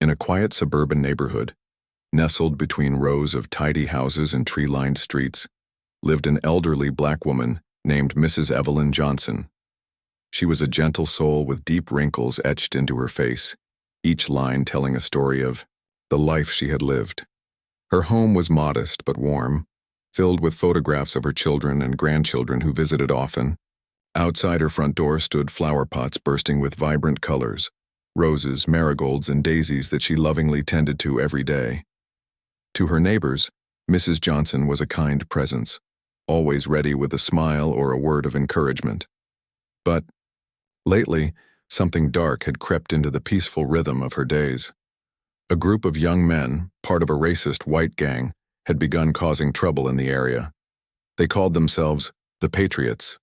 In a quiet suburban neighborhood, nestled between rows of tidy houses and tree-lined streets, lived an elderly black woman named Mrs. Evelyn Johnson. She was a gentle soul with deep wrinkles etched into her face, each line telling a story of the life she had lived. Her home was modest but warm, filled with photographs of her children and grandchildren who visited often. Outside her front door stood flower pots bursting with vibrant colors, roses, marigolds, and daisies that she lovingly tended to every day. To her neighbors, Mrs. Johnson was a kind presence, always ready with a smile or a word of encouragement. But lately, something dark had crept into the peaceful rhythm of her days. A group of young men, part of a racist white gang, had begun causing trouble in the area. They called themselves the Patriots,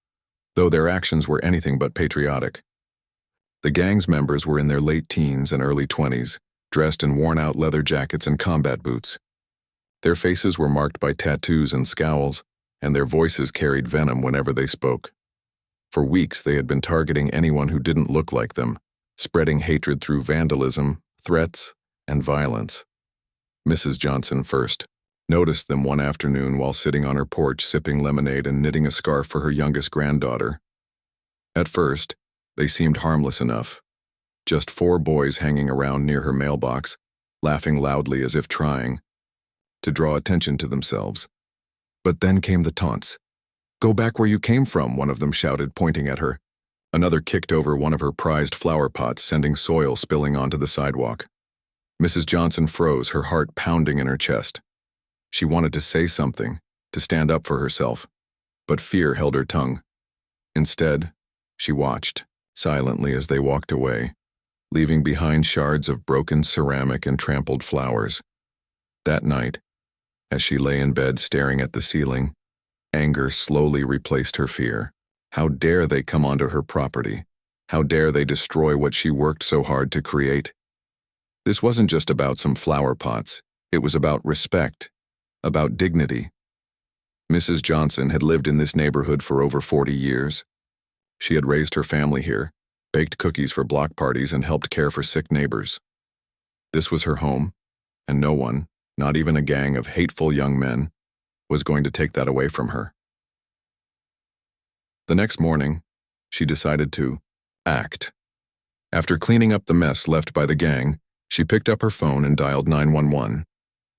though their actions were anything but patriotic. The gang's members were in their late teens and early 20s, dressed in worn-out leather jackets and combat boots. Their faces were marked by tattoos and scowls, and their voices carried venom whenever they spoke. For weeks they had been targeting anyone who didn't look like them, spreading hatred through vandalism, threats, and violence. Mrs. Johnson first noticed them one afternoon while sitting on her porch sipping lemonade and knitting a scarf for her youngest granddaughter. At first, they seemed harmless enough. Just 4 boys hanging around near her mailbox, laughing loudly as if trying to draw attention to themselves. But then came the taunts. "Go back where you came from," one of them shouted, pointing at her. Another kicked over one of her prized flower pots, sending soil spilling onto the sidewalk. Mrs. Johnson froze, her heart pounding in her chest. She wanted to say something, to stand up for herself, but fear held her tongue. Instead, she watched, silently as they walked away, leaving behind shards of broken ceramic and trampled flowers. That night, as she lay in bed staring at the ceiling, anger slowly replaced her fear. How dare they come onto her property? How dare they destroy what she worked so hard to create? This wasn't just about some flower pots. It was about respect, about dignity. Mrs. Johnson had lived in this neighborhood for over 40 years. She had raised her family here, baked cookies for block parties, and helped care for sick neighbors. This was her home, and no one, not even a gang of hateful young men, was going to take that away from her. The next morning, she decided to act. After cleaning up the mess left by the gang, she picked up her phone and dialed 911.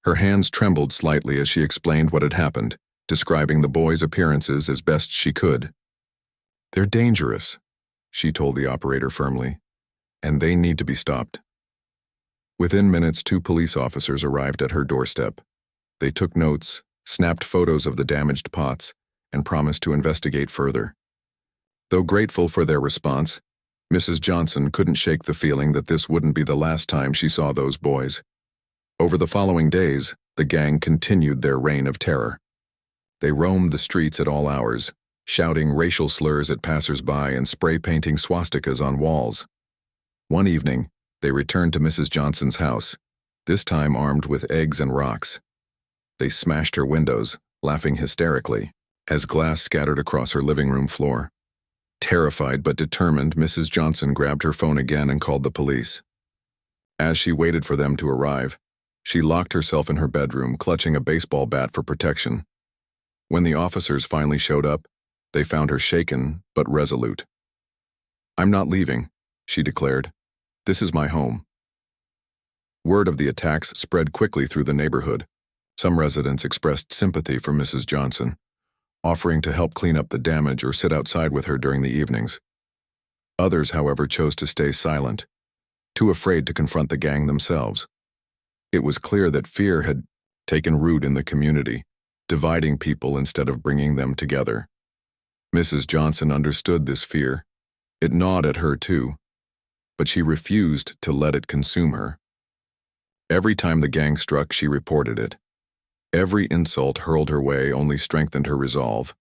Her hands trembled slightly as she explained what had happened, describing the boys' appearances as best she could. "They're dangerous," she told the operator firmly, "and they need to be stopped." Within minutes, 2 police officers arrived at her doorstep. They took notes, snapped photos of the damaged pots, and promised to investigate further. Though grateful for their response, Mrs. Johnson couldn't shake the feeling that this wouldn't be the last time she saw those boys. Over the following days, the gang continued their reign of terror. They roamed the streets at all hours, shouting racial slurs at passers-by and spray-painting swastikas on walls. One evening, they returned to Mrs. Johnson's house, this time armed with eggs and rocks. They smashed her windows, laughing hysterically, as glass scattered across her living room floor. Terrified but determined, Mrs. Johnson grabbed her phone again and called the police. As she waited for them to arrive, she locked herself in her bedroom, clutching a baseball bat for protection. When the officers finally showed up, they found her shaken but resolute. "I'm not leaving," she declared. "This is my home." Word of the attacks spread quickly through the neighborhood. Some residents expressed sympathy for Mrs. Johnson, offering to help clean up the damage or sit outside with her during the evenings. Others, however, chose to stay silent, too afraid to confront the gang themselves. It was clear that fear had taken root in the community, dividing people instead of bringing them together. Mrs. Johnson understood this fear. It gnawed at her too, but she refused to let it consume her. Every time the gang struck, she reported it. Every insult hurled her way only strengthened her resolve.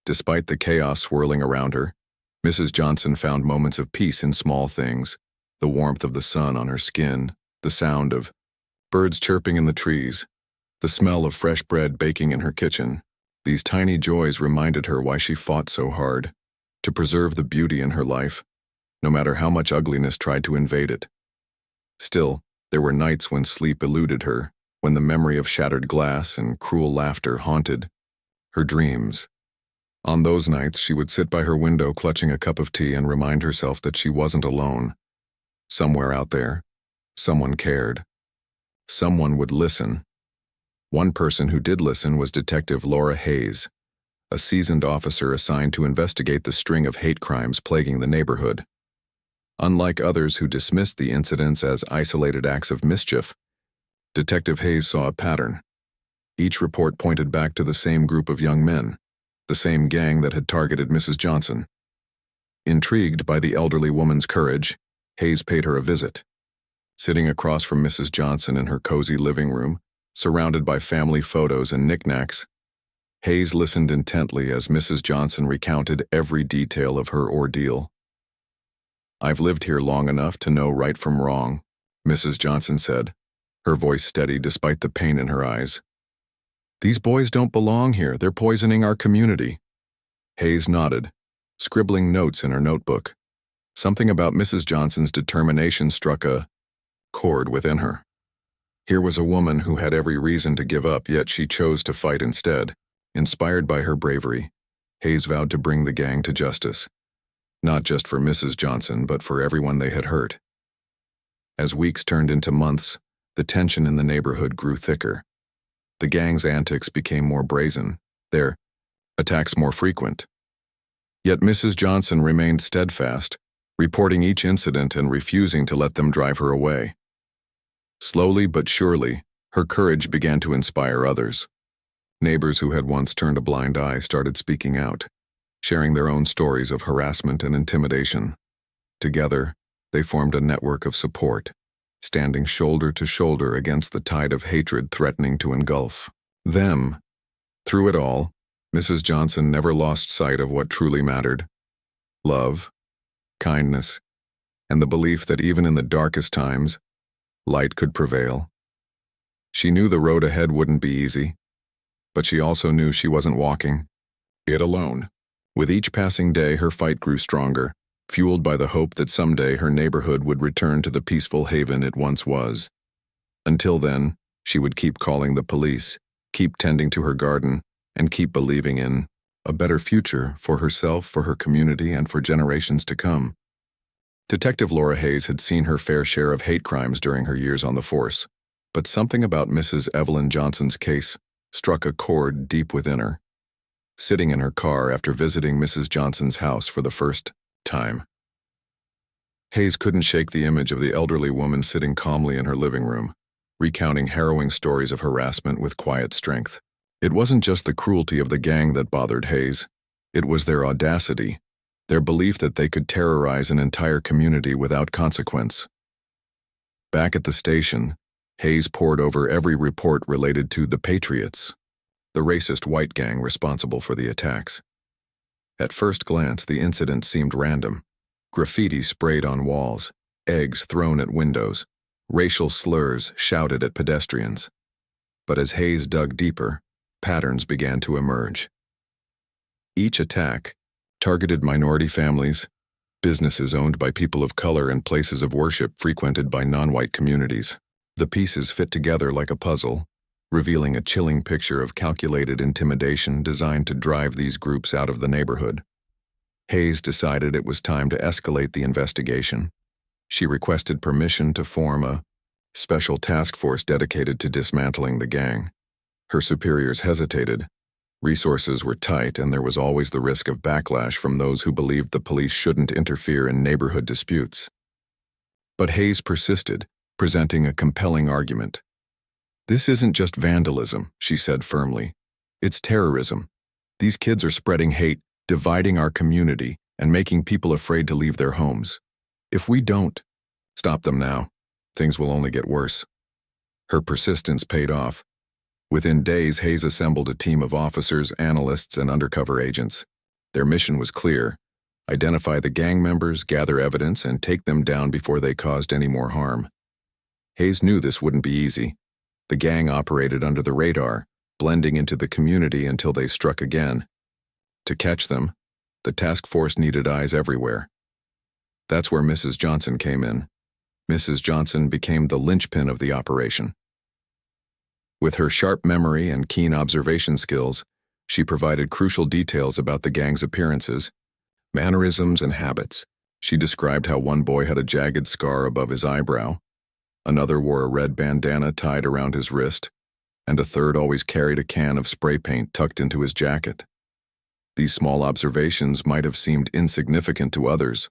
Despite the chaos swirling around her, Mrs. Johnson found moments of peace in small things: the warmth of the sun on her skin, the sound of birds chirping in the trees, the smell of fresh bread baking in her kitchen. These tiny joys reminded her why she fought so hard, to preserve the beauty in her life, no matter how much ugliness tried to invade it. Still, There were nights when sleep eluded her, when the memory of shattered glass and cruel laughter haunted her dreams. On those nights, she would sit by her window clutching a cup of tea and remind herself that she wasn't alone. Somewhere out there, someone cared. Someone would listen. One person who did listen was Detective Laura Hayes, a seasoned officer assigned to investigate the string of hate crimes plaguing the neighborhood. Unlike others who dismissed the incidents as isolated acts of mischief, Detective Hayes saw a pattern. Each report pointed back to the same group of young men, the same gang that had targeted Mrs. Johnson. Intrigued by the elderly woman's courage, Hayes paid her a visit. Sitting across from Mrs. Johnson in her cozy living room, surrounded by family photos and knickknacks, Hayes listened intently as Mrs. Johnson recounted every detail of her ordeal. "I've lived here long enough to know right from wrong," Mrs. Johnson said, her voice steady despite the pain in her eyes. "These boys don't belong here. They're poisoning our community." Hayes nodded, scribbling notes in her notebook. Something about Mrs. Johnson's determination struck a chord within her. Here was a woman who had every reason to give up, yet she chose to fight instead. Inspired by her bravery, Hayes vowed to bring the gang to justice. Not just for Mrs. Johnson, but for everyone they had hurt. As weeks turned into months, the tension in the neighborhood grew thicker. The gang's antics became more brazen, their attacks more frequent. Yet Mrs. Johnson remained steadfast, reporting each incident and refusing to let them drive her away. Slowly but surely, her courage began to inspire others. Neighbors who had once turned a blind eye started speaking out, sharing their own stories of harassment and intimidation. Together, they formed a network of support, standing shoulder to shoulder against the tide of hatred threatening to engulf them. Through it all, Mrs. Johnson never lost sight of what truly mattered: love, kindness, and the belief that even in the darkest times, light could prevail. She knew the road ahead wouldn't be easy, but she also knew she wasn't walking it alone. With each passing day, her fight grew stronger, fueled by the hope that someday her neighborhood would return to the peaceful haven it once was. Until then, she would keep calling the police, keep tending to her garden, and keep believing in a better future for herself, for her community, and for generations to come. Detective Laura Hayes had seen her fair share of hate crimes during her years on the force, but something about Mrs. Evelyn Johnson's case struck a chord deep within her. Sitting in her car after visiting Mrs. Johnson's house for the first time, Hayes couldn't shake the image of the elderly woman sitting calmly in her living room, recounting harrowing stories of harassment with quiet strength. It wasn't just the cruelty of the gang that bothered Hayes. It was their audacity, their belief that they could terrorize an entire community without consequence. Back at the station, Hayes pored over every report related to the Patriots, the racist white gang responsible for the attacks. At first glance, the incident seemed random. Graffiti sprayed on walls, eggs thrown at windows, racial slurs shouted at pedestrians. But as Hayes dug deeper, patterns began to emerge. Each attack targeted minority families, businesses owned by people of color, and places of worship frequented by non-white communities. The pieces fit together like a puzzle, revealing a chilling picture of calculated intimidation designed to drive these groups out of the neighborhood. Hayes decided it was time to escalate the investigation. She requested permission to form a special task force dedicated to dismantling the gang. Her superiors hesitated. Resources were tight, and there was always the risk of backlash from those who believed the police shouldn't interfere in neighborhood disputes. But Hayes persisted, presenting a compelling argument. "This isn't just vandalism," she said firmly. "It's terrorism. These kids are spreading hate, dividing our community, and making people afraid to leave their homes. If we don't stop them now, things will only get worse." Her persistence paid off. Within days, Hayes assembled a team of officers, analysts, and undercover agents. Their mission was clear: identify the gang members, gather evidence, and take them down before they caused any more harm. Hayes knew this wouldn't be easy. The gang operated under the radar, blending into the community until they struck again. To catch them, the task force needed eyes everywhere. That's where Mrs. Johnson came in. Mrs. Johnson became the linchpin of the operation. With her sharp memory and keen observation skills, she provided crucial details about the gang's appearances, mannerisms, and habits. She described how one boy had a jagged scar above his eyebrow, another wore a red bandana tied around his wrist, and a third always carried a can of spray paint tucked into his jacket. These small observations might have seemed insignificant to others,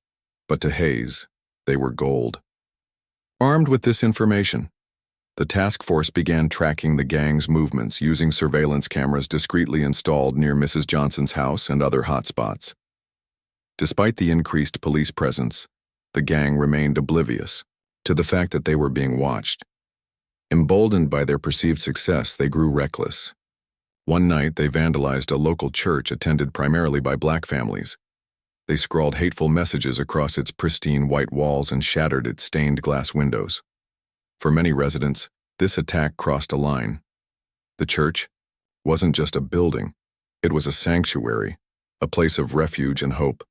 but to Hayes, they were gold. Armed with this information, the task force began tracking the gang's movements using surveillance cameras discreetly installed near Mrs. Johnson's house and other hotspots. Despite the increased police presence, the gang remained oblivious to the fact that they were being watched. Emboldened by their perceived success, they grew reckless. One night, they vandalized a local church attended primarily by black families. They scrawled hateful messages across its pristine white walls and shattered its stained glass windows. For many residents, this attack crossed a line. The church wasn't just a building, it was a sanctuary, a place of refuge and hope.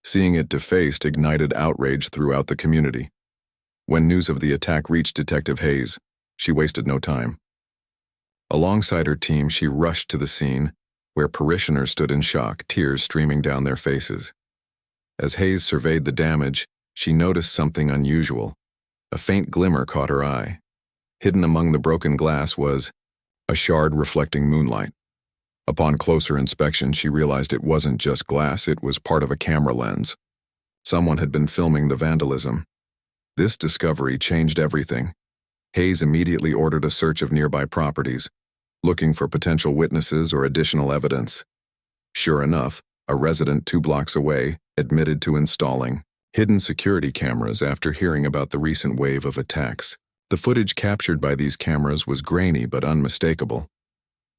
Seeing it defaced ignited outrage throughout the community. When news of the attack reached Detective Hayes, she wasted no time. Alongside her team, she rushed to the scene, where parishioners stood in shock, tears streaming down their faces. As Hayes surveyed the damage, she noticed something unusual. A faint glimmer caught her eye. Hidden among the broken glass was a shard reflecting moonlight. Upon closer inspection, she realized it wasn't just glass, it was part of a camera lens. Someone had been filming the vandalism. This discovery changed everything. Hayes immediately ordered a search of nearby properties, looking for potential witnesses or additional evidence. Sure enough, a resident 2 blocks away admitted to installing hidden security cameras after hearing about the recent wave of attacks. The footage captured by these cameras was grainy but unmistakable.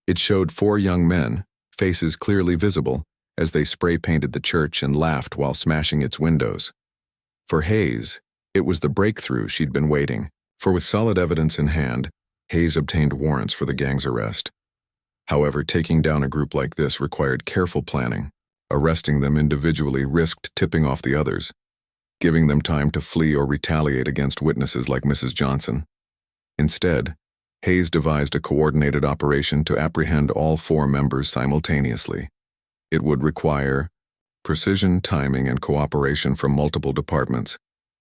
It showed 4 young men, faces clearly visible, as they spray-painted the church and laughed while smashing its windows. For Hayes, it was the breakthrough she'd been waiting, for with solid evidence in hand, Hayes obtained warrants for the gang's arrest. However, taking down a group like this required careful planning. Arresting them individually risked tipping off the others, giving them time to flee or retaliate against witnesses like Mrs. Johnson. Instead, Hayes devised a coordinated operation to apprehend all 4 members simultaneously. It would require precision, timing, and cooperation from multiple departments,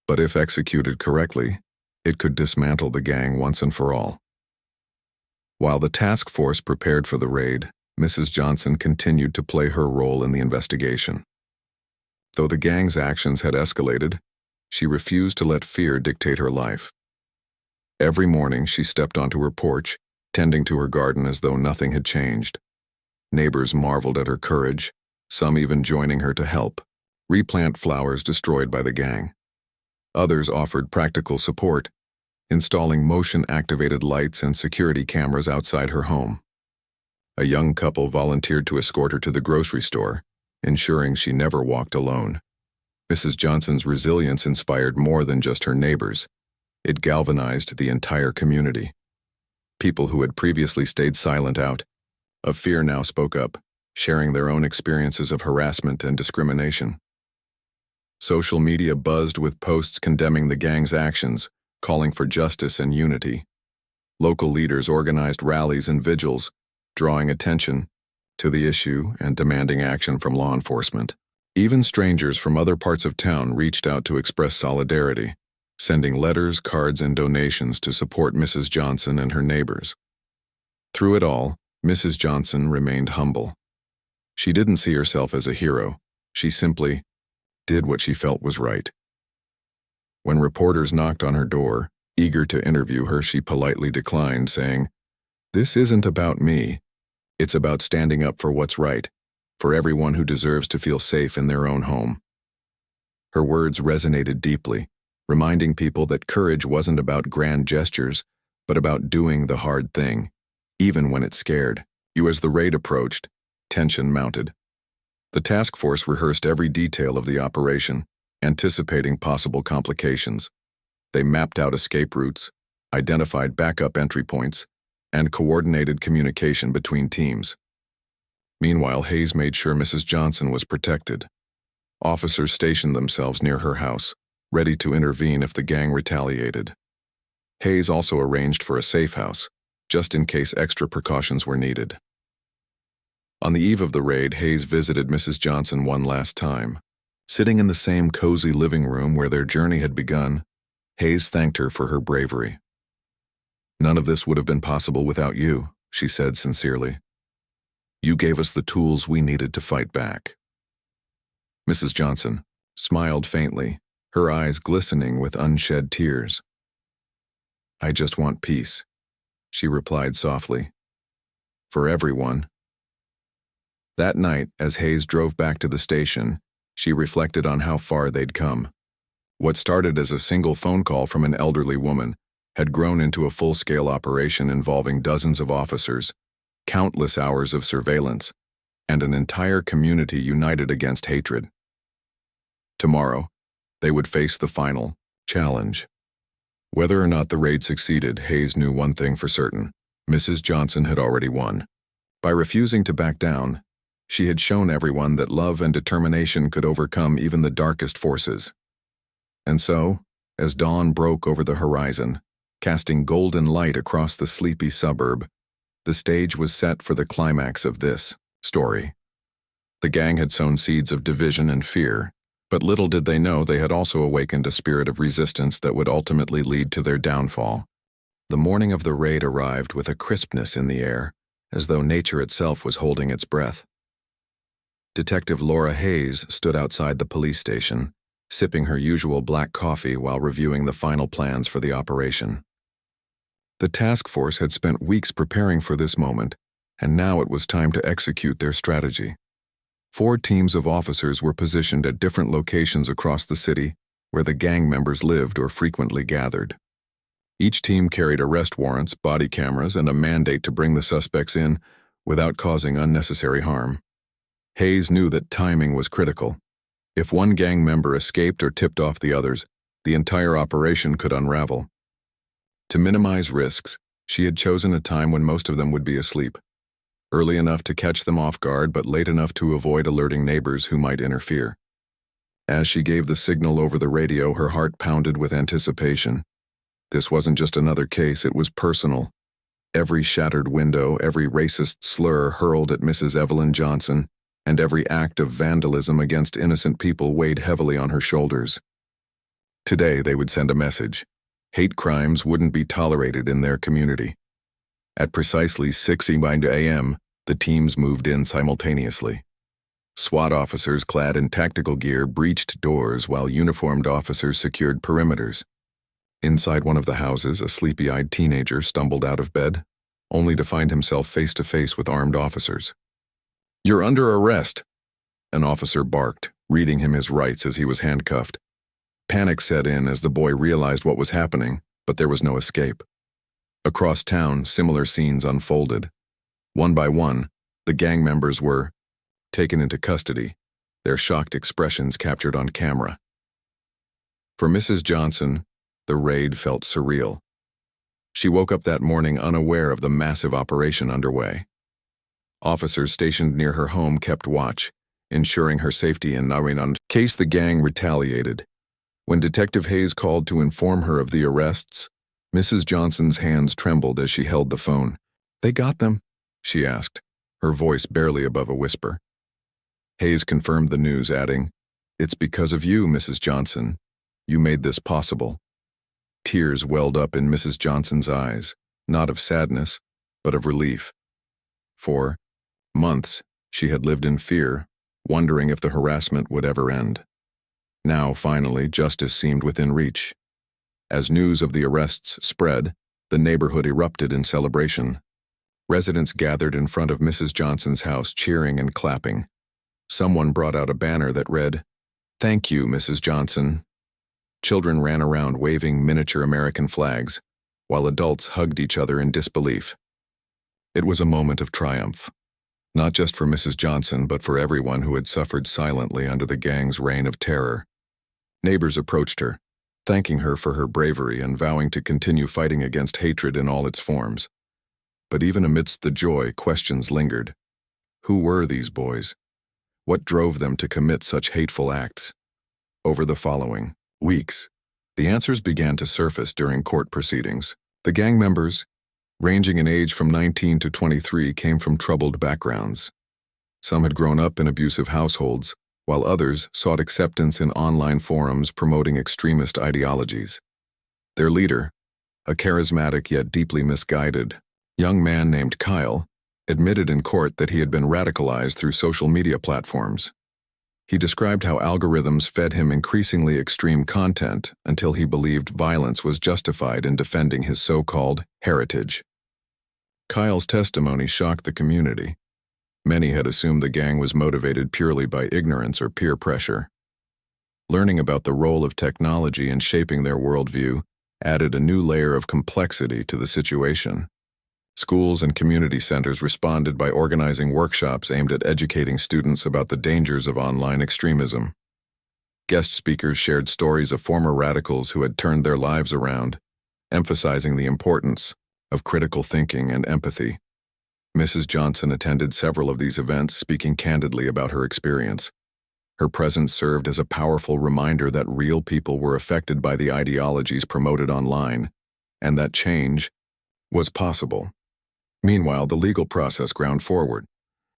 but if executed correctly, it could dismantle the gang once and for all. While the task force prepared for the raid, Mrs. Johnson continued to play her role in the investigation. Though the gang's actions had escalated, she refused to let fear dictate her life. Every morning she stepped onto her porch, tending to her garden as though nothing had changed. Neighbors marveled at her courage, some even joining her to help replant flowers destroyed by the gang. Others offered practical support, installing motion-activated lights and security cameras outside her home. A young couple volunteered to escort her to the grocery store, ensuring she never walked alone. Mrs. Johnson's resilience inspired more than just her neighbors. It galvanized the entire community. People who had previously stayed silent out of fear now spoke up, sharing their own experiences of harassment and discrimination. Social media buzzed with posts condemning the gang's actions, calling for justice and unity. Local leaders organized rallies and vigils, drawing attention to the issue and demanding action from law enforcement. Even strangers from other parts of town reached out to express solidarity, sending letters, cards, and donations to support Mrs. Johnson and her neighbors. Through it all, Mrs. Johnson remained humble. She didn't see herself as a hero. She simply did what she felt was right. When reporters knocked on her door, eager to interview her, she politely declined, saying, "This isn't about me. It's about standing up for what's right, for everyone who deserves to feel safe in their own home." Her words resonated deeply, reminding people that courage wasn't about grand gestures, but about doing the hard thing, even when it scared you. As the raid approached, tension mounted. The task force rehearsed every detail of the operation, anticipating possible complications. They mapped out escape routes, identified backup entry points, and coordinated communication between teams. Meanwhile, Hayes made sure Mrs. Johnson was protected. Officers stationed themselves near her house, ready to intervene if the gang retaliated. Hayes also arranged for a safe house, just in case extra precautions were needed. On the eve of the raid, Hayes visited Mrs. Johnson one last time. Sitting in the same cozy living room where their journey had begun, Hayes thanked her for her bravery. "None of this would have been possible without you," she said sincerely. "You gave us the tools we needed to fight back." Mrs. Johnson smiled faintly, her eyes glistening with unshed tears. "I just want peace," she replied softly. "For everyone." That night, as Hayes drove back to the station, she reflected on how far they'd come. What started as a single phone call from an elderly woman had grown into a full-scale operation involving dozens of officers, countless hours of surveillance, and an entire community united against hatred. Tomorrow, they would face the final challenge. Whether or not the raid succeeded, Hayes knew one thing for certain: Mrs. Johnson had already won. By refusing to back down, she had shown everyone that love and determination could overcome even the darkest forces. And so, as dawn broke over the horizon, casting golden light across the sleepy suburb, the stage was set for the climax of this story. The gang had sown seeds of division and fear, but little did they know they had also awakened a spirit of resistance that would ultimately lead to their downfall. The morning of the raid arrived with a crispness in the air, as though nature itself was holding its breath. Detective Laura Hayes stood outside the police station, sipping her usual black coffee while reviewing the final plans for the operation. The task force had spent weeks preparing for this moment, and now it was time to execute their strategy. 4 teams of officers were positioned at different locations across the city where the gang members lived or frequently gathered. Each team carried arrest warrants, body cameras, and a mandate to bring the suspects in without causing unnecessary harm. Hayes knew that timing was critical. If one gang member escaped or tipped off the others, the entire operation could unravel. To minimize risks, she had chosen a time when most of them would be asleep, early enough to catch them off guard but late enough to avoid alerting neighbors who might interfere. As she gave the signal over the radio, her heart pounded with anticipation. This wasn't just another case, it was personal. Every shattered window, every racist slur hurled at Mrs. Evelyn Johnson, and every act of vandalism against innocent people weighed heavily on her shoulders. Today they would send a message. Hate crimes wouldn't be tolerated in their community. At precisely 6:00 a.m., the teams moved in simultaneously. SWAT officers clad in tactical gear breached doors while uniformed officers secured perimeters. Inside one of the houses, a sleepy-eyed teenager stumbled out of bed, only to find himself face-to-face with armed officers. "You're under arrest," an officer barked, reading him his rights as he was handcuffed. Panic set in as the boy realized what was happening, but there was no escape. Across town, similar scenes unfolded. One by one, the gang members were taken into custody, their shocked expressions captured on camera. For Mrs. Johnson, the raid felt surreal. She woke up that morning unaware of the massive operation underway. Officers stationed near her home kept watch, ensuring her safety in case the gang retaliated. When Detective Hayes called to inform her of the arrests, Mrs. Johnson's hands trembled as she held the phone. "They got them?" she asked, her voice barely above a whisper. Hayes confirmed the news, adding, "It's because of you, Mrs. Johnson. You made this possible." Tears welled up in Mrs. Johnson's eyes, not of sadness, but of relief. For months, she had lived in fear, wondering if the harassment would ever end. Now, finally, justice seemed within reach. As news of the arrests spread, the neighborhood erupted in celebration. Residents gathered in front of Mrs. Johnson's house, cheering and clapping. Someone brought out a banner that read, "Thank you, Mrs. Johnson." Children ran around waving miniature American flags, while adults hugged each other in disbelief. It was a moment of triumph, not just for Mrs. Johnson, but for everyone who had suffered silently under the gang's reign of terror. Neighbors approached her, thanking her for her bravery and vowing to continue fighting against hatred in all its forms. But even amidst the joy, questions lingered. Who were these boys? What drove them to commit such hateful acts? Over the following weeks, the answers began to surface during court proceedings. The gang members, ranging in age from 19 to 23, came from troubled backgrounds. Some had grown up in abusive households, while others sought acceptance in online forums promoting extremist ideologies. Their leader, a charismatic yet deeply misguided young man named Kyle, admitted in court that he had been radicalized through social media platforms. He described how algorithms fed him increasingly extreme content until he believed violence was justified in defending his so-called heritage. Kyle's testimony shocked the community. Many had assumed the gang was motivated purely by ignorance or peer pressure. Learning about the role of technology in shaping their worldview added a new layer of complexity to the situation. Schools and community centers responded by organizing workshops aimed at educating students about the dangers of online extremism. Guest speakers shared stories of former radicals who had turned their lives around, emphasizing the importance of critical thinking and empathy. Mrs. Johnson attended several of these events, speaking candidly about her experience. Her presence served as a powerful reminder that real people were affected by the ideologies promoted online, and that change was possible. Meanwhile, the legal process ground forward.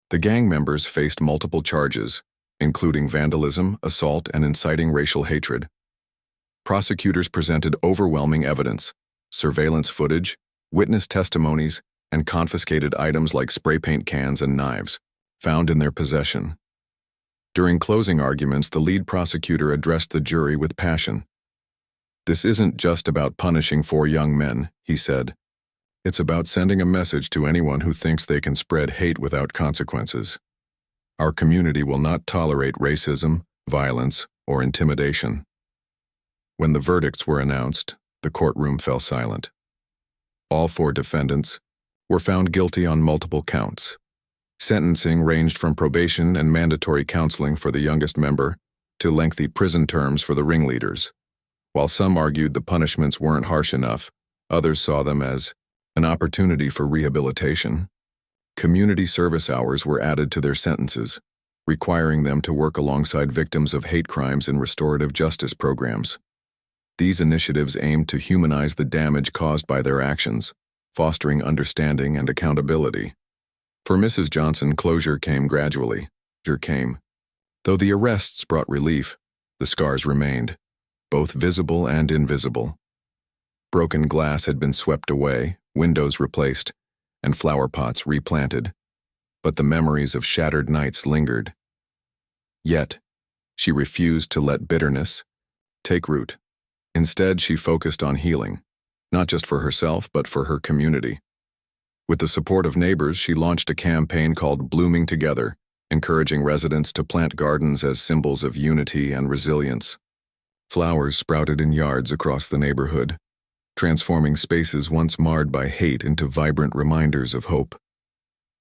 The gang members faced multiple charges, including vandalism, assault, and inciting racial hatred. Prosecutors presented overwhelming evidence, surveillance footage, witness testimonies, and confiscated items like spray paint cans and knives, found in their possession. During closing arguments, the lead prosecutor addressed the jury with passion. "This isn't just about punishing 4 young men," he said. "It's about sending a message to anyone who thinks they can spread hate without consequences. Our community will not tolerate racism, violence, or intimidation." When the verdicts were announced, the courtroom fell silent. All 4 defendants were found guilty on multiple counts. Sentencing ranged from probation and mandatory counseling for the youngest member to lengthy prison terms for the ringleaders. While some argued the punishments weren't harsh enough, others saw them as an opportunity for rehabilitation. Community service hours were added to their sentences, requiring them to work alongside victims of hate crimes in restorative justice programs. These initiatives aimed to humanize the damage caused by their actions, fostering understanding and accountability. For Mrs. Johnson, closure came gradually. Though the arrests brought relief, the scars remained, both visible and invisible. Broken glass had been swept away, windows replaced, and flower pots replanted, but the memories of shattered nights lingered. Yet, she refused to let bitterness take root. Instead, she focused on healing, not just for herself, but for her community. With the support of neighbors, she launched a campaign called Blooming Together, encouraging residents to plant gardens as symbols of unity and resilience. Flowers sprouted in yards across the neighborhood, transforming spaces once marred by hate into vibrant reminders of hope.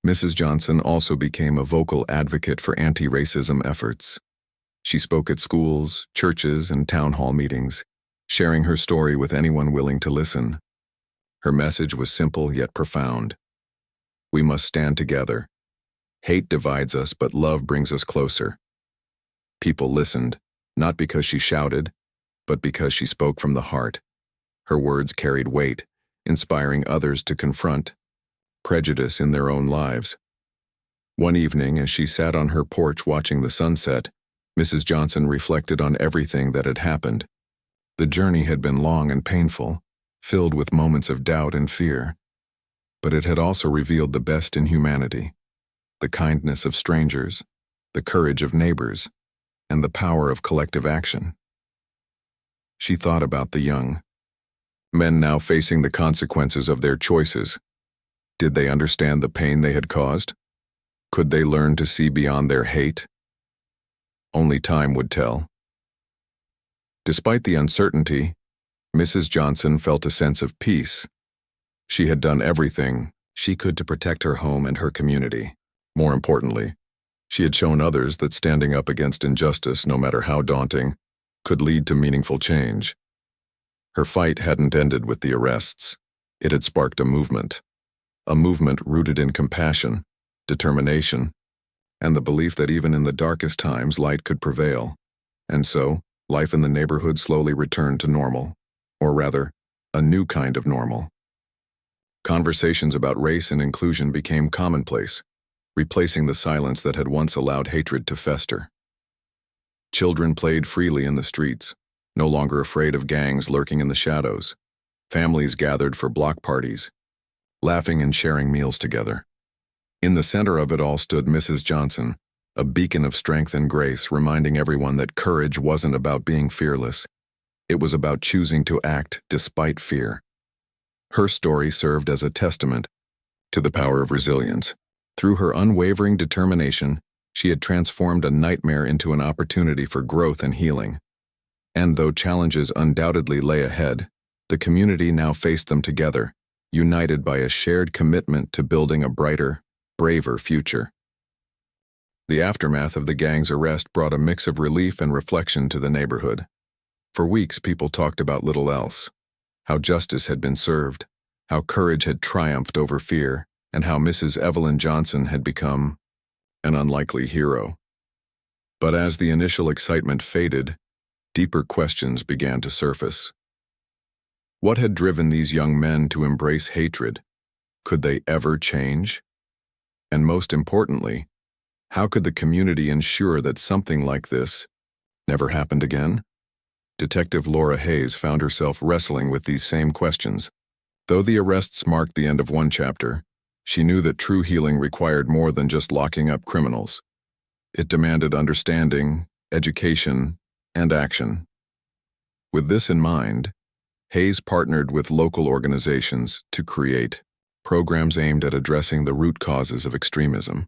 Mrs. Johnson also became a vocal advocate for anti-racism efforts. She spoke at schools, churches, and town hall meetings, sharing her story with anyone willing to listen. Her message was simple yet profound. We must stand together. Hate divides us, but love brings us closer. People listened, not because she shouted, but because she spoke from the heart. Her words carried weight, inspiring others to confront prejudice in their own lives. One evening, as she sat on her porch watching the sunset, Mrs. Johnson reflected on everything that had happened. The journey had been long and painful, filled with moments of doubt and fear. But it had also revealed the best in humanity, the kindness of strangers, the courage of neighbors, and the power of collective action. She thought about the young men now facing the consequences of their choices. Did they understand the pain they had caused? Could they learn to see beyond their hate? Only time would tell. Despite the uncertainty, Mrs. Johnson felt a sense of peace. She had done everything she could to protect her home and her community. More importantly, she had shown others that standing up against injustice, no matter how daunting, could lead to meaningful change. Her fight hadn't ended with the arrests. It had sparked a movement rooted in compassion, determination, and the belief that even in the darkest times light could prevail. And so, life in the neighborhood slowly returned to normal, or rather, a new kind of normal. Conversations about race and inclusion became commonplace, replacing the silence that had once allowed hatred to fester. Children played freely in the streets, no longer afraid of gangs lurking in the shadows. Families gathered for block parties, laughing and sharing meals together. In the center of it all stood Mrs. Johnson, a beacon of strength and grace, reminding everyone that courage wasn't about being fearless. It was about choosing to act despite fear. Her story served as a testament to the power of resilience. Through her unwavering determination, she had transformed a nightmare into an opportunity for growth and healing. And though challenges undoubtedly lay ahead, the community now faced them together, united by a shared commitment to building a brighter, braver future. The aftermath of the gang's arrest brought a mix of relief and reflection to the neighborhood. For weeks, people talked about little else: how justice had been served, how courage had triumphed over fear, and how Mrs. Evelyn Johnson had become an unlikely hero. But as the initial excitement faded, deeper questions began to surface. What had driven these young men to embrace hatred? Could they ever change? And most importantly, how could the community ensure that something like this never happened again? Detective Laura Hayes found herself wrestling with these same questions. Though the arrests marked the end of one chapter, she knew that true healing required more than just locking up criminals. It demanded understanding, education, and action. With this in mind, Hayes partnered with local organizations to create programs aimed at addressing the root causes of extremism.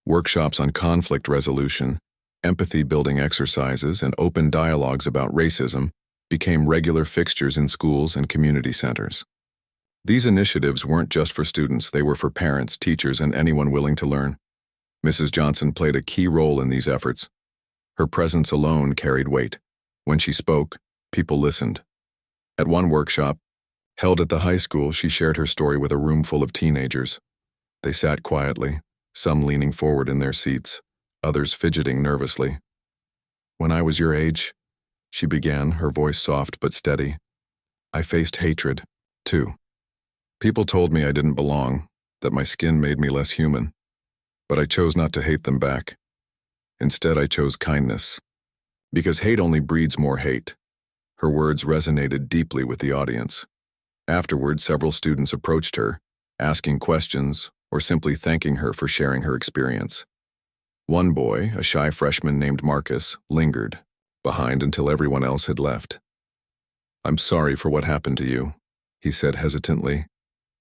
Workshops on conflict resolution, empathy-building exercises, and open dialogues about racism became regular fixtures in schools and community centers. These initiatives weren't just for students, they were for parents, teachers, and anyone willing to learn. Mrs. Johnson played a key role in these efforts. Her presence alone carried weight. When she spoke, people listened. At one workshop, held at the high school, she shared her story with a room full of teenagers. They sat quietly, some leaning forward in their seats, others fidgeting nervously. "When I was your age," she began, her voice soft but steady, "I faced hatred, too. People told me I didn't belong, that my skin made me less human. But I chose not to hate them back. Instead, I chose kindness. Because hate only breeds more hate." Her words resonated deeply with the audience. Afterward, several students approached her, asking questions or simply thanking her for sharing her experience. One boy, a shy freshman named Marcus, lingered behind until everyone else had left. "I'm sorry for what happened to you," he said hesitantly,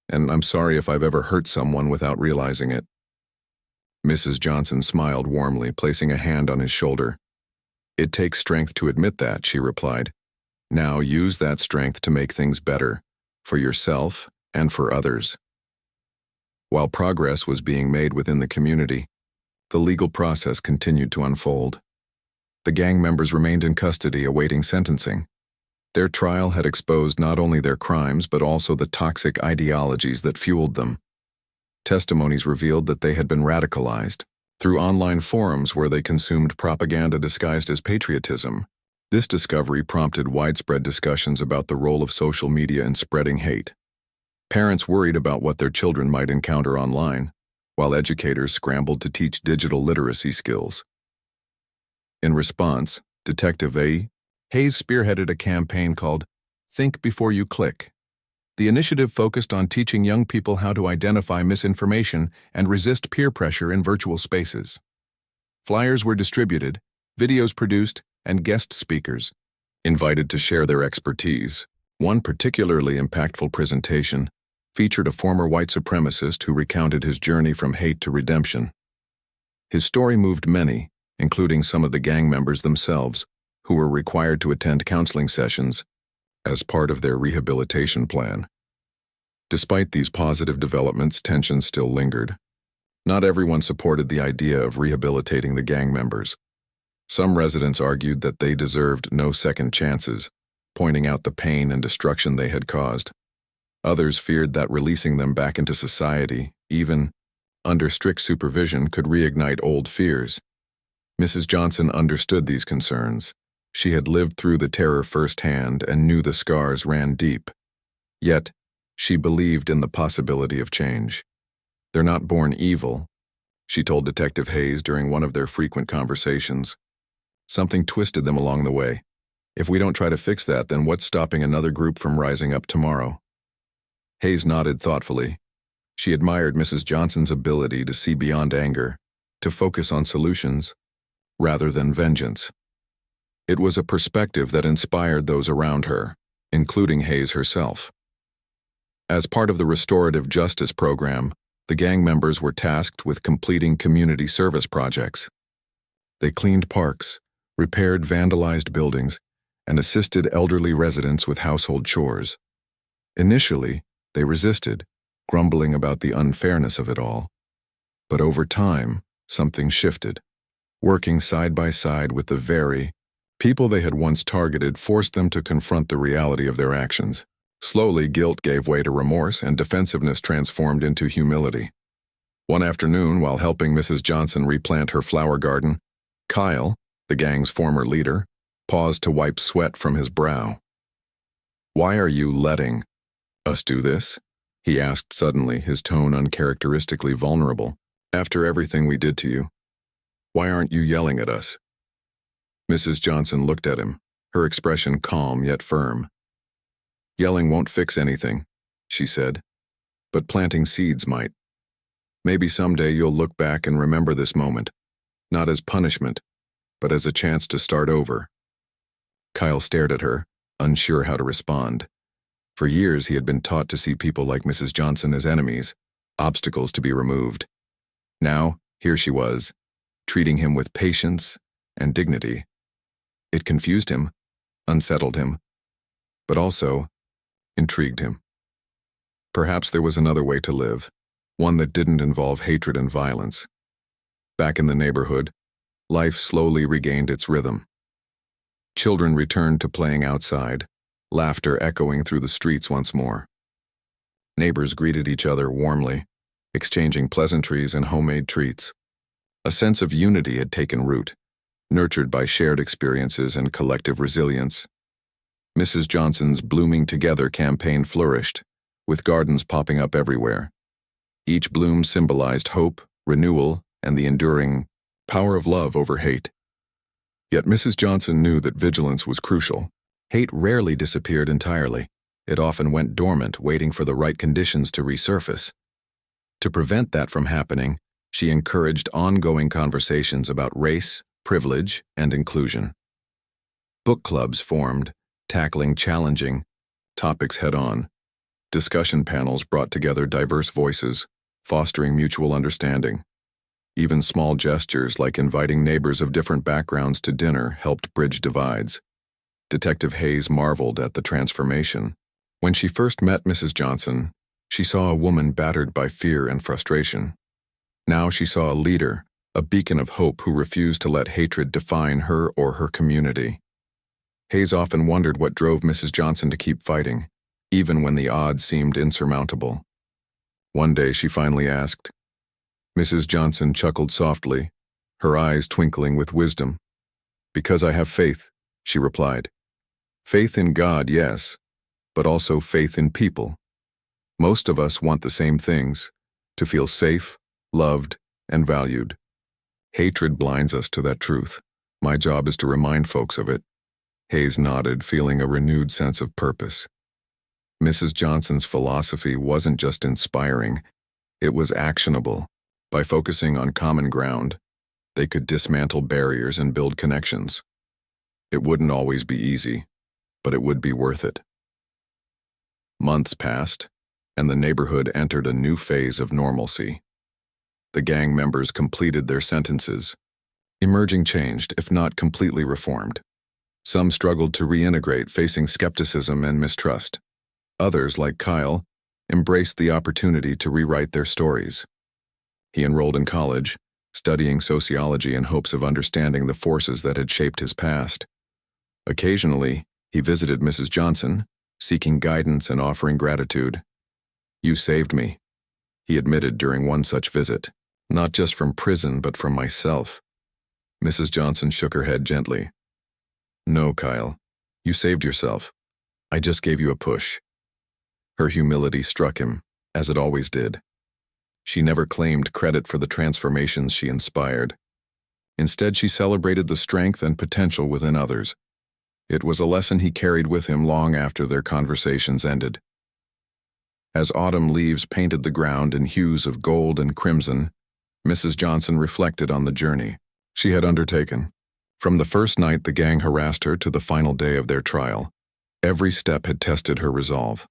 "and I'm sorry if I've ever hurt someone without realizing it." Mrs. Johnson smiled warmly, placing a hand on his shoulder. "It takes strength to admit that," she replied. "Now use that strength to make things better, for yourself and for others." While progress was being made within the community, the legal process continued to unfold. The gang members remained in custody awaiting sentencing. Their trial had exposed not only their crimes but also the toxic ideologies that fueled them. Testimonies revealed that they had been radicalized through online forums where they consumed propaganda disguised as patriotism. This discovery prompted widespread discussions about the role of social media in spreading hate. Parents worried about what their children might encounter online, while educators scrambled to teach digital literacy skills. In response, Detective Hayes spearheaded a campaign called Think Before You Click. The initiative focused on teaching young people how to identify misinformation and resist peer pressure in virtual spaces. Flyers were distributed, videos produced, and guest speakers invited to share their expertise. One particularly impactful presentation featured a former white supremacist who recounted his journey from hate to redemption. His story moved many, including some of the gang members themselves, who were required to attend counseling sessions as part of their rehabilitation plan. Despite these positive developments, tension still lingered. Not everyone supported the idea of rehabilitating the gang members. Some residents argued that they deserved no second chances, pointing out the pain and destruction they had caused. Others feared that releasing them back into society, even under strict supervision, could reignite old fears. Mrs. Johnson understood these concerns, She had lived through the terror firsthand and knew the scars ran deep. Yet, she believed in the possibility of change. "They're not born evil," she told Detective Hayes during one of their frequent conversations. "Something twisted them along the way. If we don't try to fix that, then what's stopping another group from rising up tomorrow?" Hayes nodded thoughtfully. She admired Mrs. Johnson's ability to see beyond anger, to focus on solutions, rather than vengeance. It was a perspective that inspired those around her, including Hayes herself. As part of the restorative justice program, the gang members were tasked with completing community service projects. They cleaned parks, repaired vandalized buildings, and assisted elderly residents with household chores. Initially, they resisted, grumbling about the unfairness of it all. But over time, something shifted. Working side by side with the very people they had once targeted forced them to confront the reality of their actions. Slowly, guilt gave way to remorse, and defensiveness transformed into humility. One afternoon, while helping Mrs. Johnson replant her flower garden, Kyle, the gang's former leader, paused to wipe sweat from his brow. "Why are you letting us do this?" he asked suddenly, his tone uncharacteristically vulnerable. "After everything we did to you, why aren't you yelling at us?" Mrs. Johnson looked at him, her expression calm yet firm. "Yelling won't fix anything," she said, "but planting seeds might. Maybe someday you'll look back and remember this moment, not as punishment, but as a chance to start over." Kyle stared at her, unsure how to respond. For years he had been taught to see people like Mrs. Johnson as enemies, obstacles to be removed. Now, here she was, treating him with patience and dignity. It confused him, unsettled him, but also intrigued him. Perhaps there was another way to live, one that didn't involve hatred and violence. Back in the neighborhood, life slowly regained its rhythm. Children returned to playing outside, laughter echoing through the streets once more. Neighbors greeted each other warmly, exchanging pleasantries and homemade treats. A sense of unity had taken root, nurtured by shared experiences and collective resilience. Mrs. Johnson's Blooming Together campaign flourished, with gardens popping up everywhere. Each bloom symbolized hope, renewal, and the enduring power of love over hate. Yet Mrs. Johnson knew that vigilance was crucial. Hate rarely disappeared entirely. It often went dormant, waiting for the right conditions to resurface. To prevent that from happening, she encouraged ongoing conversations about race, privilege, and inclusion. Book clubs formed, tackling challenging topics head-on. Discussion panels brought together diverse voices, fostering mutual understanding. Even small gestures like inviting neighbors of different backgrounds to dinner helped bridge divides. Detective Hayes marveled at the transformation. When she first met Mrs. Johnson, she saw a woman battered by fear and frustration. Now she saw a leader, a beacon of hope who refused to let hatred define her or her community. Hayes often wondered what drove Mrs. Johnson to keep fighting, even when the odds seemed insurmountable. One day she finally asked. Mrs. Johnson chuckled softly, her eyes twinkling with wisdom. "Because I have faith," she replied. "Faith in God, yes, but also faith in people. Most of us want the same things, to feel safe, loved, and valued. Hatred blinds us to that truth. My job is to remind folks of it." Hayes nodded, feeling a renewed sense of purpose. Mrs. Johnson's philosophy wasn't just inspiring, it was actionable. By focusing on common ground, they could dismantle barriers and build connections. It wouldn't always be easy, but it would be worth it. Months passed, and the neighborhood entered a new phase of normalcy. The gang members completed their sentences, emerging changed, if not completely reformed. Some struggled to reintegrate, facing skepticism and mistrust. Others, like Kyle, embraced the opportunity to rewrite their stories. He enrolled in college, studying sociology in hopes of understanding the forces that had shaped his past. Occasionally, he visited Mrs. Johnson, seeking guidance and offering gratitude. "You saved me," he admitted during one such visit, "not just from prison but from myself." Mrs. Johnson shook her head gently. "No, Kyle. You saved yourself. I just gave you a push." Her humility struck him, as it always did. She never claimed credit for the transformations she inspired. Instead, she celebrated the strength and potential within others. It was a lesson he carried with him long after their conversations ended. As autumn leaves painted the ground in hues of gold and crimson, Mrs. Johnson reflected on the journey she had undertaken. From the first night the gang harassed her to the final day of their trial, every step had tested her resolve.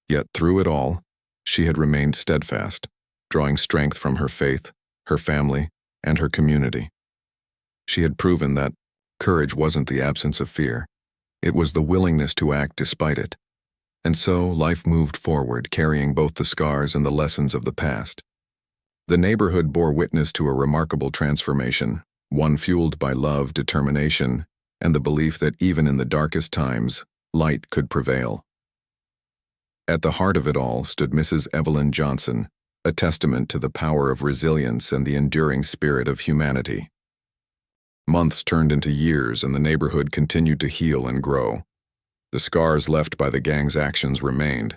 Yet through it all, she had remained steadfast, drawing strength from her faith, her family, and her community. She had proven that courage wasn't the absence of fear, it was the willingness to act despite it. And so life moved forward, carrying both the scars and the lessons of the past. The neighborhood bore witness to a remarkable transformation, one fueled by love, determination, and the belief that even in the darkest times, light could prevail. At the heart of it all stood Mrs. Evelyn Johnson, a testament to the power of resilience and the enduring spirit of humanity. Months turned into years and the neighborhood continued to heal and grow. The scars left by the gang's actions remained,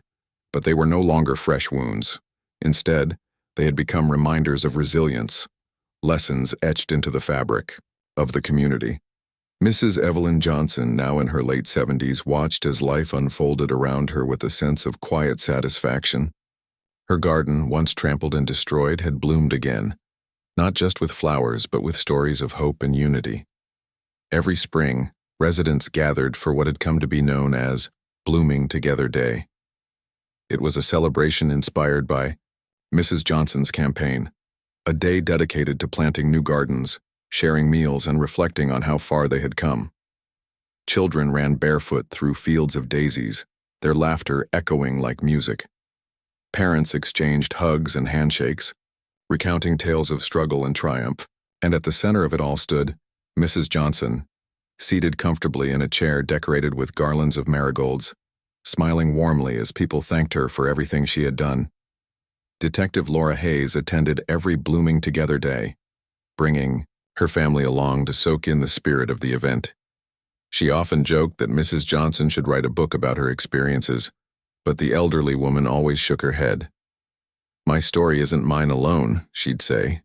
but they were no longer fresh wounds. Instead, they had become reminders of resilience, lessons etched into the fabric of the community. Mrs. Evelyn Johnson, now in her late 70s, watched as life unfolded around her with a sense of quiet satisfaction. Her garden, once trampled and destroyed, had bloomed again, not just with flowers but with stories of hope and unity. Every spring, residents gathered for what had come to be known as Blooming Together Day. It was a celebration inspired by Mrs. Johnson's campaign, a day dedicated to planting new gardens, sharing meals, and reflecting on how far they had come. Children ran barefoot through fields of daisies, their laughter echoing like music. Parents exchanged hugs and handshakes, recounting tales of struggle and triumph, and at the center of it all stood Mrs. Johnson, seated comfortably in a chair decorated with garlands of marigolds, smiling warmly as people thanked her for everything she had done. Detective Laura Hayes attended every Blooming Together Day, bringing her family along to soak in the spirit of the event. She often joked that Mrs. Johnson should write a book about her experiences, but the elderly woman always shook her head. "My story isn't mine alone," she'd say.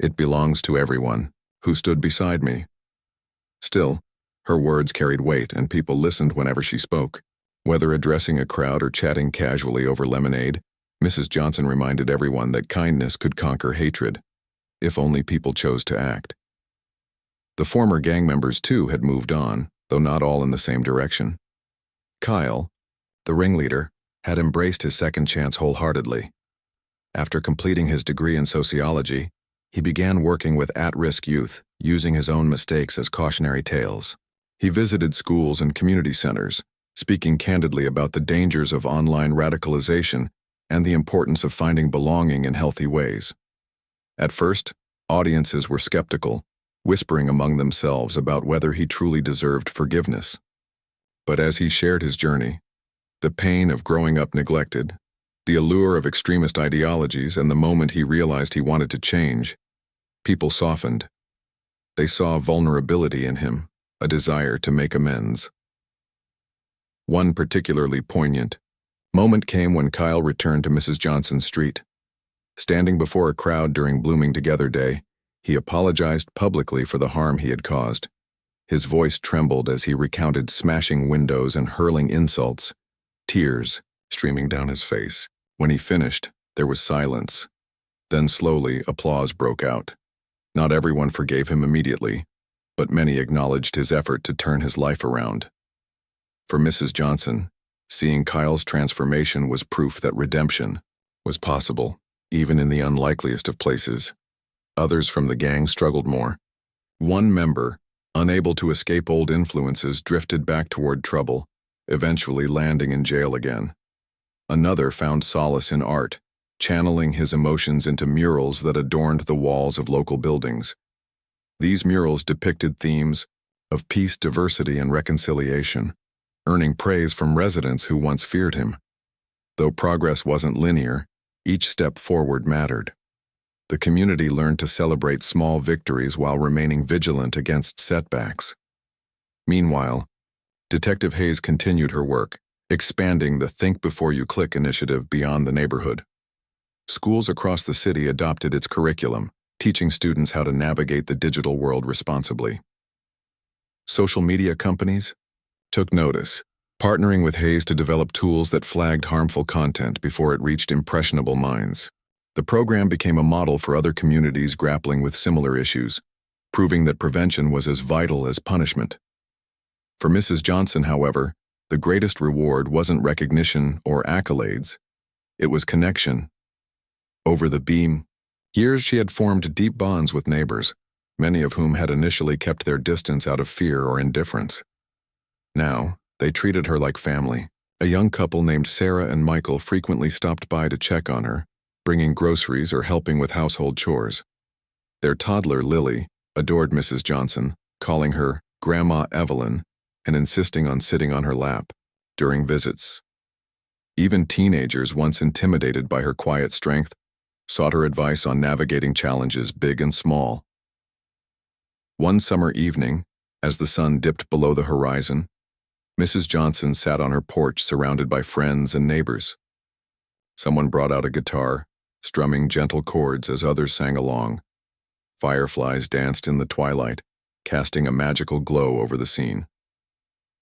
"It belongs to everyone who stood beside me." Still, her words carried weight and people listened whenever she spoke. Whether addressing a crowd or chatting casually over lemonade, Mrs. Johnson reminded everyone that kindness could conquer hatred, if only people chose to act. The former gang members, too, had moved on, though not all in the same direction. Kyle, the ringleader, had embraced his second chance wholeheartedly. After completing his degree in sociology, he began working with at-risk youth, using his own mistakes as cautionary tales. He visited schools and community centers, speaking candidly about the dangers of online radicalization and the importance of finding belonging in healthy ways. At first, audiences were skeptical, whispering among themselves about whether he truly deserved forgiveness. But as he shared his journey, the pain of growing up neglected, the allure of extremist ideologies, and the moment he realized he wanted to change, people softened. They saw vulnerability in him, a desire to make amends. One particularly poignant moment came when Kyle returned to Mrs. Johnson's street. Standing before a crowd during Blooming Together Day, he apologized publicly for the harm he had caused. His voice trembled as he recounted smashing windows and hurling insults, tears streaming down his face. When he finished, there was silence. Then slowly, applause broke out. Not everyone forgave him immediately, but many acknowledged his effort to turn his life around. For Mrs. Johnson, seeing Kyle's transformation was proof that redemption was possible, even in the unlikeliest of places. Others from the gang struggled more. One member, unable to escape old influences, drifted back toward trouble, eventually landing in jail again. Another found solace in art, channeling his emotions into murals that adorned the walls of local buildings. These murals depicted themes of peace, diversity, and reconciliation, earning praise from residents who once feared him. Though progress wasn't linear, each step forward mattered. The community learned to celebrate small victories while remaining vigilant against setbacks. Meanwhile, Detective Hayes continued her work, expanding the Think Before You Click initiative beyond the neighborhood. Schools across the city adopted its curriculum, teaching students how to navigate the digital world responsibly. Social media companies took notice, partnering with Hayes to develop tools that flagged harmful content before it reached impressionable minds. The program became a model for other communities grappling with similar issues, proving that prevention was as vital as punishment. For Mrs. Johnson, however, the greatest reward wasn't recognition or accolades. It was connection. Over the beam, years she had formed deep bonds with neighbors, many of whom had initially kept their distance out of fear or indifference. Now, they treated her like family. A young couple named Sarah and Michael frequently stopped by to check on her, bringing groceries or helping with household chores. Their toddler, Lily, adored Mrs. Johnson, calling her Grandma Evelyn and insisting on sitting on her lap during visits. Even teenagers, once intimidated by her quiet strength, sought her advice on navigating challenges big and small. One summer evening, as the sun dipped below the horizon, Mrs. Johnson sat on her porch surrounded by friends and neighbors. Someone brought out a guitar, strumming gentle chords as others sang along. Fireflies danced in the twilight, casting a magical glow over the scene.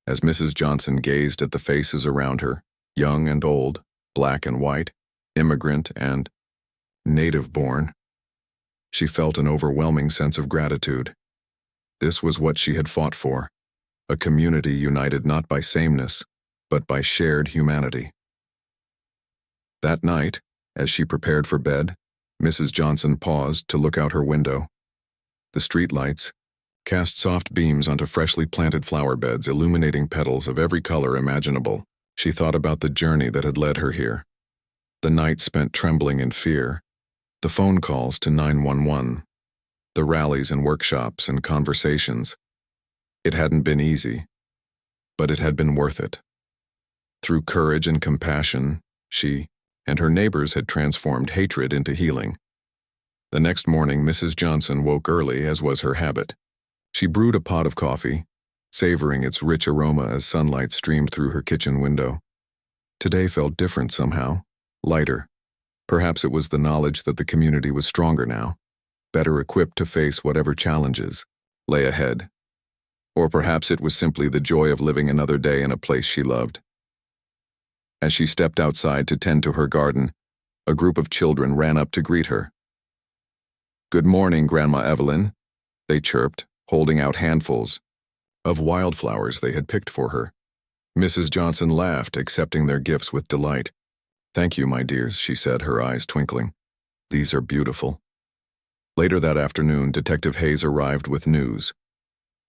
As Mrs. Johnson gazed at the faces around her, young and old, black and white, immigrant and native-born, she felt an overwhelming sense of gratitude. This was what she had fought for, a community united not by sameness, but by shared humanity. That night, as she prepared for bed, Mrs. Johnson paused to look out her window. The streetlights cast soft beams onto freshly planted flower beds, illuminating petals of every color imaginable. She thought about the journey that had led her here. The night spent trembling in fear, the phone calls to 911, the rallies and workshops and conversations. It hadn't been easy, but it had been worth it. Through courage and compassion, she and her neighbors had transformed hatred into healing. The next morning, Mrs. Johnson woke early, as was her habit. She brewed a pot of coffee, savoring its rich aroma as sunlight streamed through her kitchen window. Today felt different somehow, lighter. Perhaps it was the knowledge that the community was stronger now, better equipped to face whatever challenges lay ahead. Or perhaps it was simply the joy of living another day in a place she loved. As she stepped outside to tend to her garden, a group of children ran up to greet her. "Good morning, Grandma Evelyn," they chirped, holding out handfuls of wildflowers they had picked for her. Mrs. Johnson laughed, accepting their gifts with delight. "Thank you, my dears," she said, her eyes twinkling. "These are beautiful." Later that afternoon, Detective Hayes arrived with news.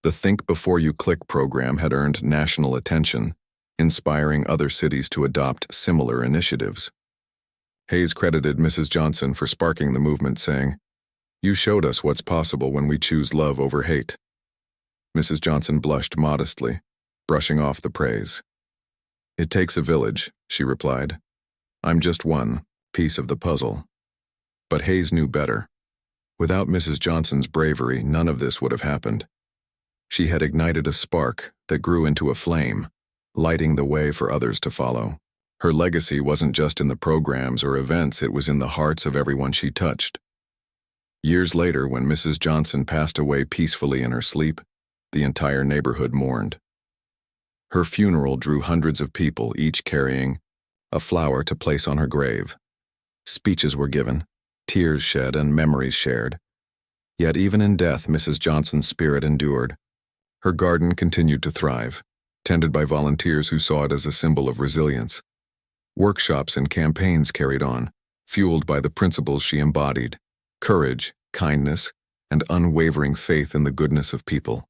The Think Before You Click program had earned national attention, inspiring other cities to adopt similar initiatives. Hayes credited Mrs. Johnson for sparking the movement, saying, "You showed us what's possible when we choose love over hate." Mrs. Johnson blushed modestly, brushing off the praise. "It takes a village," she replied. "I'm just one piece of the puzzle." But Hayes knew better. Without Mrs. Johnson's bravery, none of this would have happened. She had ignited a spark that grew into a flame, lighting the way for others to follow. Her legacy wasn't just in the programs or events, it was in the hearts of everyone she touched. Years later, when Mrs. Johnson passed away peacefully in her sleep, the entire neighborhood mourned. Her funeral drew hundreds of people, each carrying a flower to place on her grave. Speeches were given, tears shed, and memories shared. Yet even in death, Mrs. Johnson's spirit endured. Her garden continued to thrive, tended by volunteers who saw it as a symbol of resilience. Workshops and campaigns carried on, fueled by the principles she embodied: courage, kindness, and unwavering faith in the goodness of people.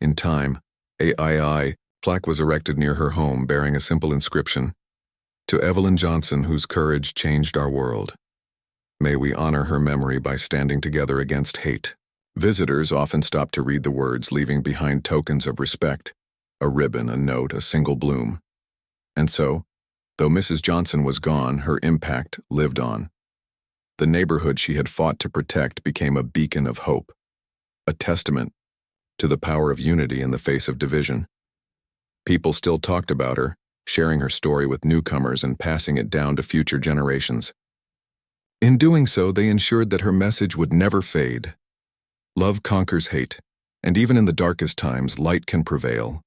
In time, a plaque was erected near her home bearing a simple inscription: "To Evelyn Johnson, whose courage changed our world. May we honor her memory by standing together against hate." Visitors often stopped to read the words, leaving behind tokens of respect: a ribbon, a note, a single bloom. And so, though Mrs. Johnson was gone, her impact lived on. The neighborhood she had fought to protect became a beacon of hope, a testament to the power of unity in the face of division. People still talked about her, sharing her story with newcomers and passing it down to future generations. In doing so, they ensured that her message would never fade. Love conquers hate, and even in the darkest times, light can prevail.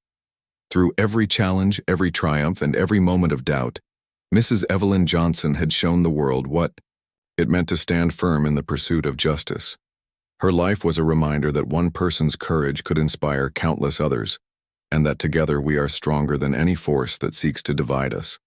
Through every challenge, every triumph, and every moment of doubt, Mrs. Evelyn Johnson had shown the world what it meant to stand firm in the pursuit of justice. Her life was a reminder that one person's courage could inspire countless others, and that together we are stronger than any force that seeks to divide us.